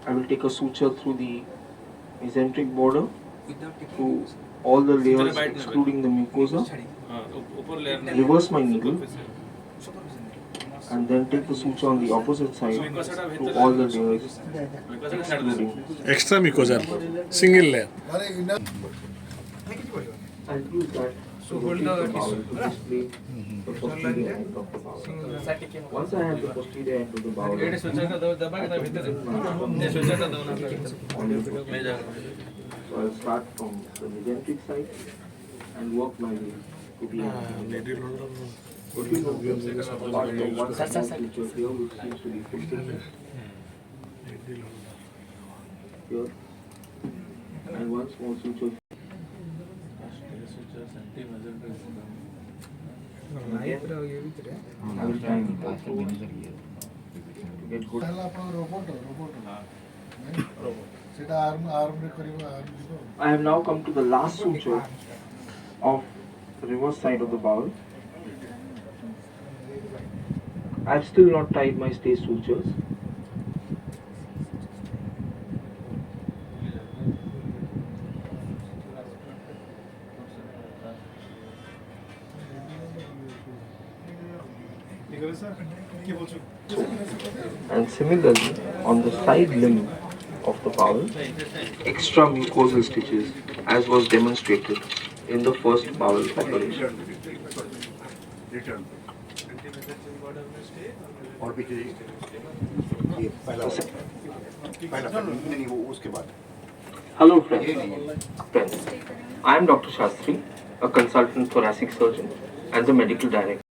I will take a suture through the mesenteric border, through all the layers excluding the mucosa, reverse my needle, and then take the suture on the opposite side through all the layers excluding. Extra mucosa, single layer. And use that to rotate the bowel to display the posterior end of the bowel. Once I have the posterior end of the bowel, so I'll start from the mesenteric side and work my way to the end. What you know, apart from one small suture here which seems to be posterior, here, and one small suture. I will try to get good. I have now come to the last suture of the reverse side of the bowel. I have still not tied my stay sutures. And similarly, on the side limb of the bowel, extra mucosal stitches, as was demonstrated in the first bowel operation. Hello friends, I am Dr. Shastri, a consultant thoracic surgeon and the medical director.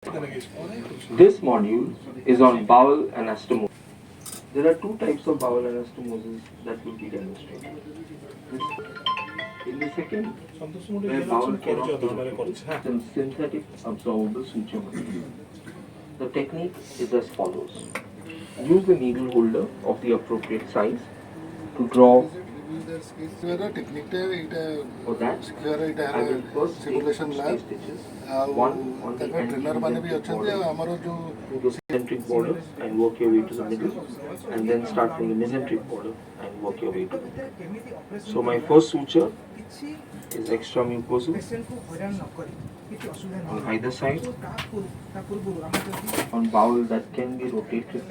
This module is on bowel anastomosis. There are two types of bowel anastomosis that will be demonstrated. In the second, where bowel cannot be removed, then synthetic absorbable suture material. The technique is as follows. Use the needle holder of the appropriate size to draw. For that, I will first take stay stitches, one on the anti-mesenteric border to the centric border and work your way to the middle, and then start from the mesenteric border and work your way to the middle. So my first suture is extra mucosal on either side, on bowel that can be rotated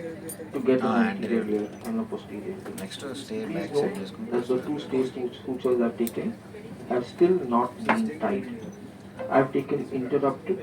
to get an anterior layer and a posterior layer. Next to stay back Please side. note that the two stay sutures I've taken have still not been tied. I've taken interrupted